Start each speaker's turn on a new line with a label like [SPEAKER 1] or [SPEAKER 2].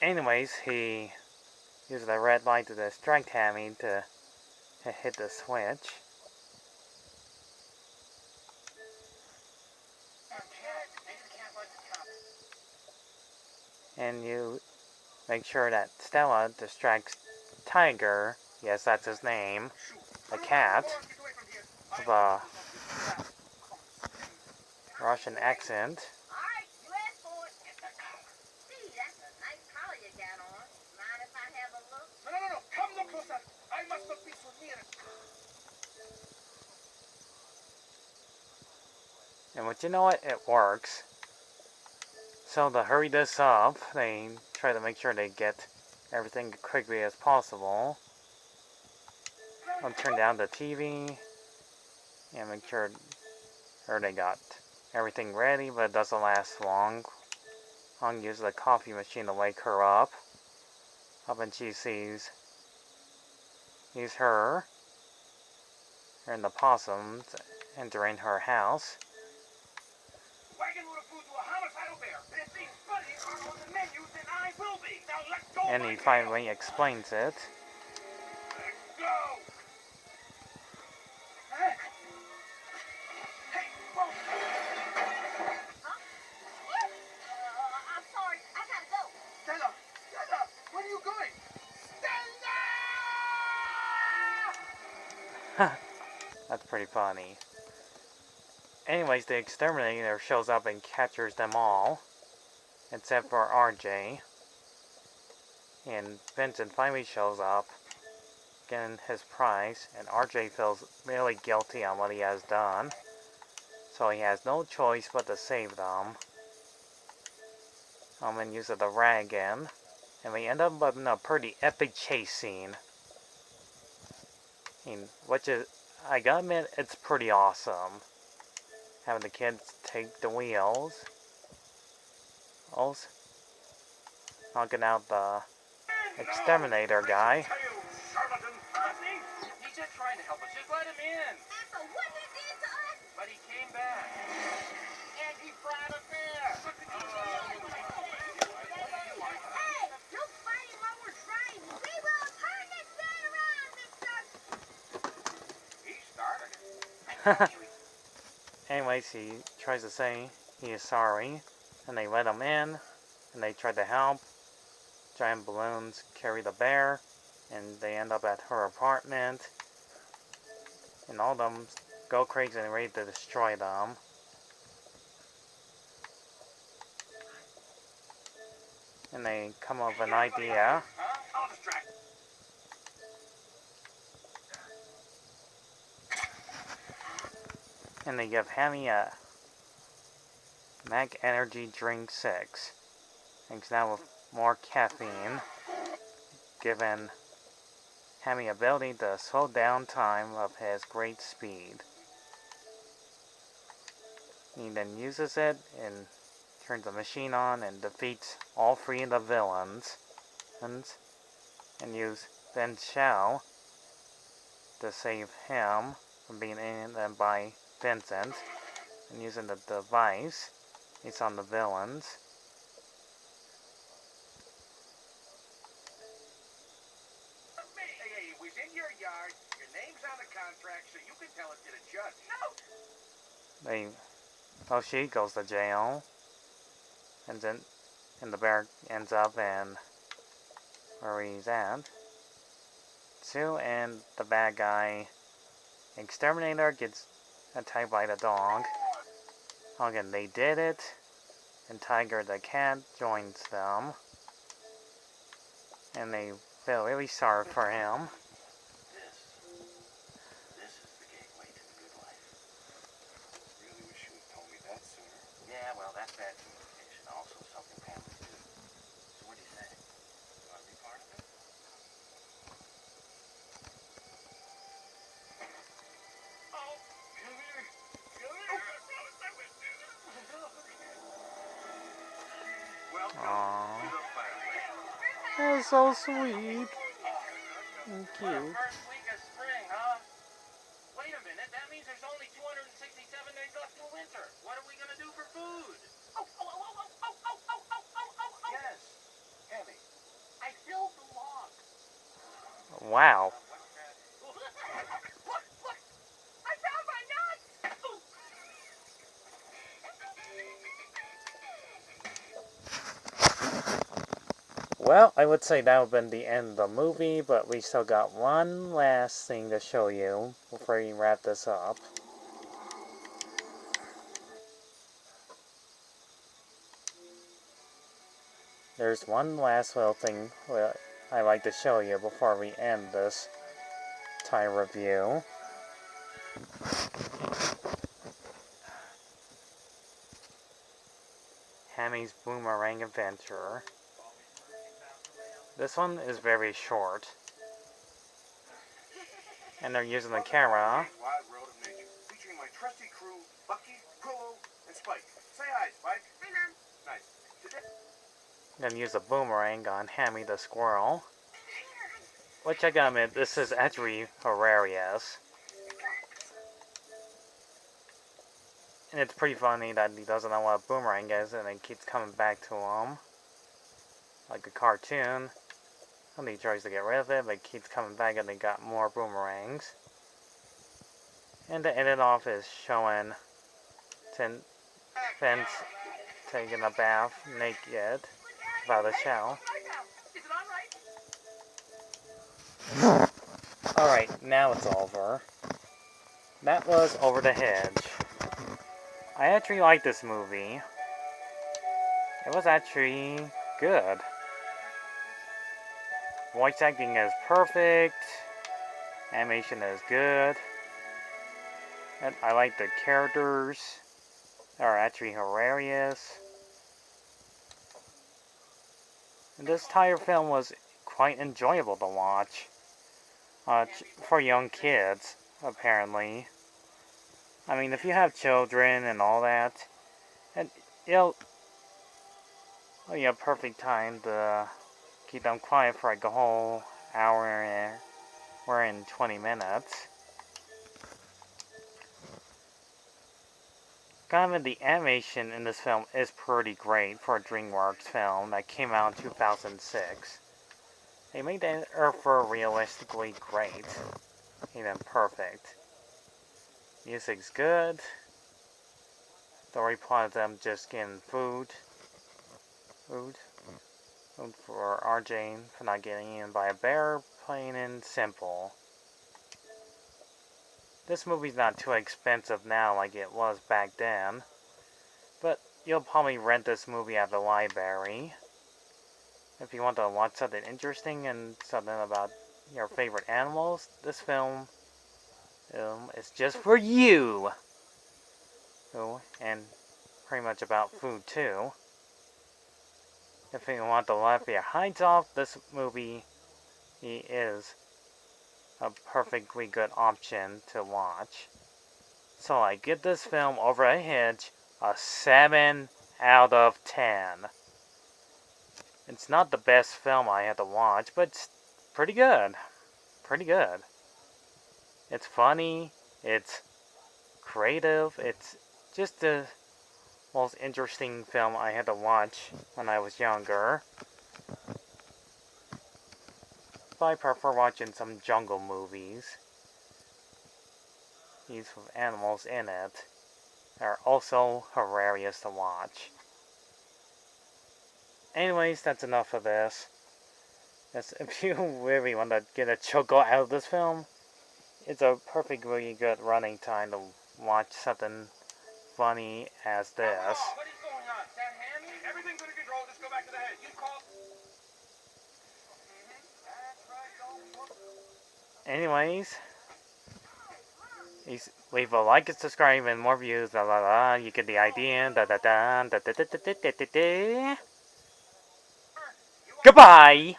[SPEAKER 1] Anyways, he uses the red light to distract Hammy to hit the switch. And you make sure that Stella distracts Tiger, yes, that's his name, the cat, with a Russian accent. And but you know what? It works. So to hurry this up, they try to make sure they get everything quickly as possible. I'll turn down the TV and make sure they got everything ready, but it doesn't last long. I'll use the coffee machine to wake her up. When she sees her and the possums entering her house. And he finally explains it. That's pretty funny. Anyways, the exterminator shows up and captures them all, except for RJ. And Vincent finally shows up, getting his prize, and RJ feels really guilty on what he has done. So he has no choice but to save them. And uses the rag again. And we end up in a pretty epic chase scene. Which is, I gotta admit, it's pretty awesome. Having the kids take the wheels. Also, knocking out the exterminator guy.
[SPEAKER 2] He's just trying to help us. Just let him in. After what he did to us? But he came back. And he brought a bear. Hey, you fighting while we're trying. We will turn this day around, mister. He started it.
[SPEAKER 1] Anyways, he tries to say he is sorry, and they let him in, and they try to help. Giant balloons carry the bear, and they end up at her apartment, and all of them go crazy and ready to destroy them. And they come up with an idea. And they give Hammy a Mag Energy Drink 6. Thanks now with more caffeine, giving Hammy ability to slow down time of his great speed. He then uses it and turns the machine on and defeats all three of the villains. And use Ben Chow to save him from being eaten by Vincent. And using the device, it's on the villains.
[SPEAKER 2] Hey, it was in your yard. Your name's on the contract, so you can tell it to the judge. No.
[SPEAKER 1] She goes to jail. And the bear ends up in where he's at. Sue and the bad guy exterminator gets attacked by the dog. Again, they did it, and Tiger the cat joins them, and they feel really sorry for him.
[SPEAKER 2] This is the gateway to the good life. Really wish you had told me that sooner. Yeah, well, that's bad communication. Also something families do. So what do you say? You want to be part of it? Oh, come here. Come here. I promised I wouldn't do that. Welcome to the family.
[SPEAKER 1] That's so sweet and cute.
[SPEAKER 2] Well, first week of spring, huh? Wait a minute, that means there's only 267 days left till winter. What are we gonna do for food? Yes, Hammy,
[SPEAKER 1] wow.
[SPEAKER 2] I found my nuts!
[SPEAKER 1] Well, I would say that would have been the end of the movie, but we still got one last thing to show you before we wrap this up. There's one last little thing I'd like to show you before we end this Thai review. Hammy's Boomerang Adventure. This one is very short. And they're using the camera.
[SPEAKER 2] Wide world of nature, featuring my trusty crew, Bucky, Krullo, and Spike. Say hi, Spike. Hey, man. Nice. Today
[SPEAKER 1] I'm gonna use a boomerang on Hammy the squirrel. Which I gotta admit, this is actually hilarious. And it's pretty funny that he doesn't know what a boomerang is and it keeps coming back to him. Like a cartoon. And he tries to get rid of it, but it keeps coming back and they got more boomerangs. And to end it off is showing Vince taking a bath naked by the shower. Alright, now it's over. That was Over the Hedge. I actually like this movie. It was actually good. Voice acting is perfect. Animation is good. And I like the characters. They're actually hilarious. And this entire film was quite enjoyable to watch. For young kids, apparently. I mean, if you have children and all that, and it'll be a perfect time to keep them quiet for like a whole hour and 20 minutes. Kind of the animation in this film is pretty great for a DreamWorks film that came out in 2006. They made the Earth realistically great, even perfect. Music's good. Story plot of them just getting food for RJ for not getting eaten by a bear, plain and simple. This movie's not too expensive now like it was back then, but you'll probably rent this movie at the library. If you want to watch something interesting and something about your favorite animals, this film is just for you. Oh, and pretty much about food too. If you want to laugh your hides off, this movie is a perfectly good option to watch. So I give this film Over a Hedge a 7 out of 10. It's not the best film I had to watch, but it's pretty good. Pretty good. It's funny, it's creative, it's just the most interesting film I had to watch when I was younger. But I prefer watching some jungle movies. These with animals in it are also hilarious to watch. Anyways, that's enough of this. If you really want to get a chuckle out of this film, it's a perfectly good running time to watch something funny as this.
[SPEAKER 2] What is going on? Is that Hammy? Everything's under control. Just go back to the head. You call.
[SPEAKER 1] Anyways, leave a like and subscribe and more views. La la la. You get the idea. Da da da da da da da da da da. Goodbye.